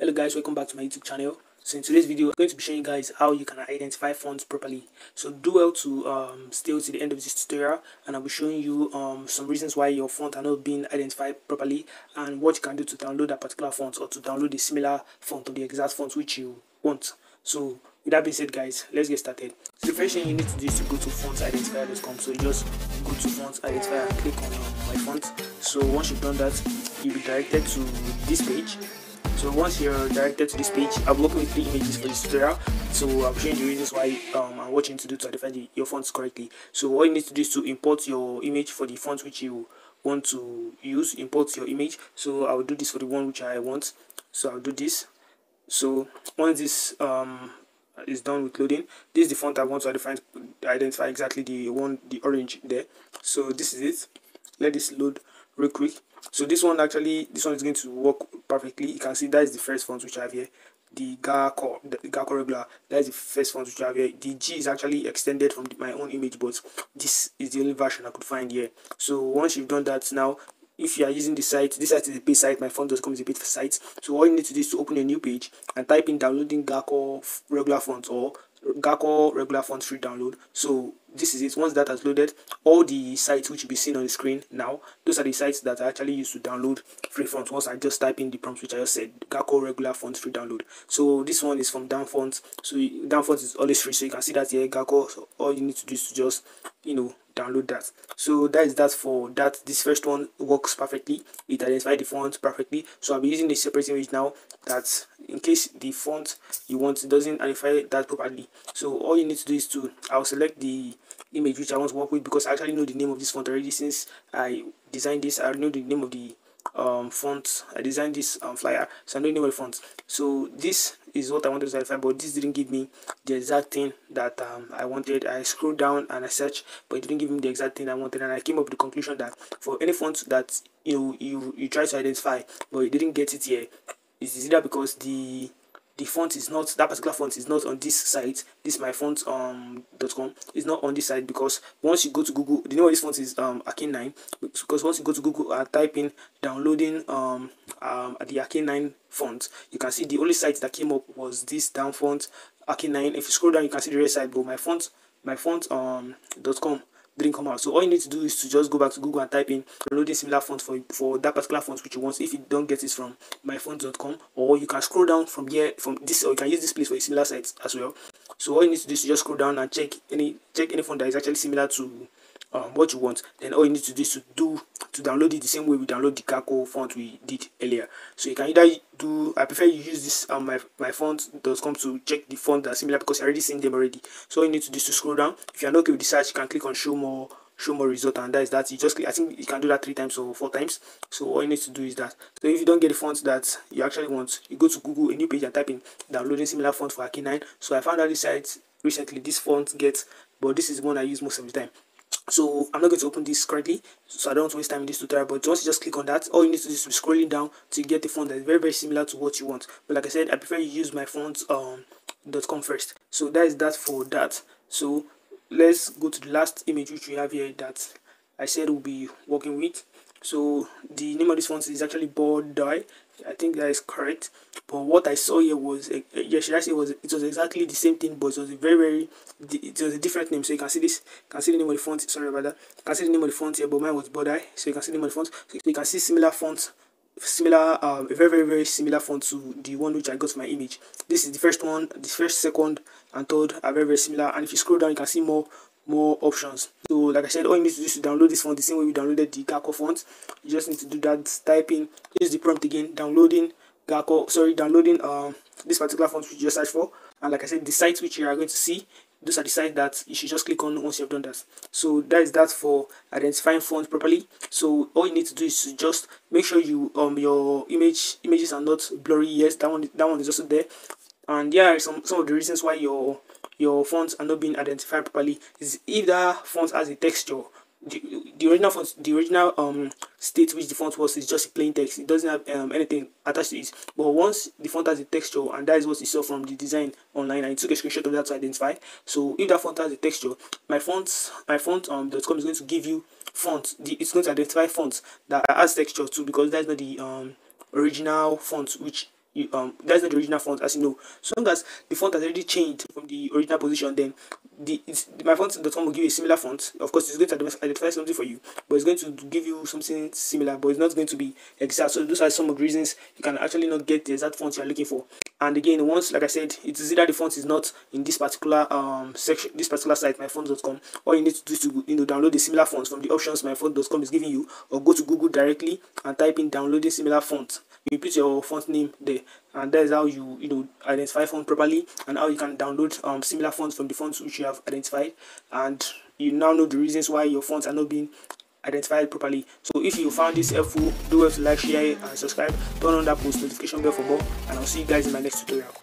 Hello guys, welcome back to my YouTube channel. So in today's video, I'm going to be showing you guys how you can identify fonts properly. So do well to stay till the end of this tutorial, and I'll be showing you some reasons why your font are not being identified properly and what you can do to download that particular font or to download a similar font or the exact font which you want. So with that being said guys, let's get started. So the first thing you need to do is to go to fontidentifier.com. So you just go to font identifier and click on my font. So once you've done that, you'll be directed to this page. So once you're directed to this page, I'm working with 3 images for this tutorial. So I'm showing the reasons why I'm watching to do to identify your fonts correctly. So what you need to do is to import your image for the font which you want to use. Import your image. So I'll do this for the one which I want. So I'll do this. So once this is done with loading, this is the font I want to identify exactly the orange there. So this is it. Let this load real quick. So this one is going to work perfectly. You can see that is the first font which I have here, the Gakko regular. That is the first font which I have here. The G is actually extended from my own image, but this is the only version I could find here. So once you've done that, now if you are using this site is a paid site, myfont.com is a paid site. So all you need to do is to open a new page and type in downloading Gakko regular font or Gakko regular font free download. So this is it. Once that has loaded, all the sites which will be seen on the screen now, those are the sites that I actually use to download free fonts. Once I just type in the prompt which I just said, Gakko regular font free download. So this one is from Downfont. So Downfont is always free, so you can see that here, Gakko. So all you need to do is to just download that. So that is that for that. This first one works perfectly. It identifies the font perfectly. So I'll be using a separate image now, that in case the font you want doesn't identify that properly. So all you need to do is I'll select the image which I want to work with, because I actually know the name of this font already. Since I designed this, I know the name of the font. I designed this flyer, so I know the name of the font. So this is what I wanted to identify, but this didn't give me the exact thing that I wanted. I scrolled down and I searched, but it didn't give me the exact thing I wanted, and I came up with the conclusion that for any font that you try to identify but you didn't get it here, it's either because the font is not, that particular font is not on this site, this myfont.com is not on this site, because once you go to Google, the name of this font is Arcane 9, because once you go to Google and type in downloading the Arcane 9 font, you can see the only site that came up was this Downfont Arcane 9. If you scroll down, you can see the red site, but myfont.com didn't come out. So all you need to do is to just go back to Google and type in downloading similar font for that particular font which you want. If you don't get it from myfont.com, or you can scroll down from here, from this, or you can use this place for a similar site as well. So all you need to do is to just scroll down and check any font that is actually similar to what you want. Then all you need to do is to download it the same way we download the Gakko font we did earlier. So you can either I prefer you use this myfont.com to check the font that are similar, because I already seen them already. So all you need to do is to scroll down. If you're not okay with the search, you can click on show more result, and that is that. You just click, I think you can do that 3 times or 4 times. So all you need to do is that. So if you don't get the font that you actually want, you go to Google, a new page, and type in downloading similar font for Arcane 9. So I found out this site recently, this font gets, but this is the one I use most of the time. So I'm not going to open this currently, so I don't want to waste time in this tutorial. But once you just click on that, all you need to do is be scrolling down to get the font that is very, very similar to what you want. But like I said, I prefer you use my font.com first. So that is that for that. So let's go to the last image which we have here that I said we'll be working with. So the name of this font is actually Bold Die. I think that is correct. But what I saw here was, should I say it was exactly the same thing, but it was it was a different name. So you can see this, you can see the name of the font. Sorry about that. You can see the name of the font here, but mine was Bodai. So you can see the name of the font. So you can see similar fonts, a very, very, very similar font to the one which I got for my image. This is the first one. The first, second, and third are very, very similar. And if you scroll down, you can see more options. So like I said, all you need to do is to download this font the same way we downloaded the Gakko font. You just need to do that. Type in, use the prompt again, downloading this particular font which you just search for. And like I said, the sites which you are going to see, those are the sites that you should just click on once you have done that. So that is that for identifying fonts properly. So all you need to do is to just make sure you your images are not blurry. Yes, that one is also there. And yeah, some of the reasons why your fonts are not being identified properly is if that font has a texture. The original font, the original state which the font was, is just plain text. It doesn't have anything attached to it. But once the font has a texture, and that is what you saw from the design online, and I took a screenshot of that to identify. So if that font has a texture, myfont.com is going to give you fonts. It's going to identify fonts that has texture too, because that's not the original font which that's not the original font, as you know. So long as the font has already changed from the original position, then myfont.com will give you a similar font. Of course, it's going to identify something for you, but it's going to give you something similar, but it's not going to be exact. So those are some of the reasons you can actually not get the exact font you are looking for. And again, once, like I said, it is either the font is not in this particular section, this particular site, myfont.com. All you need to do is to download the similar fonts from the options myfont.com is giving you, or go to Google directly and type in downloading similar font. You put your font name there, and that is how you identify font properly, and how you can download similar fonts from the fonts which you have identified. And you now know the reasons why your fonts are not being identified properly. So if you found this helpful, do well to like, share, and subscribe. Turn on that post notification bell for more, and I'll see you guys in my next tutorial.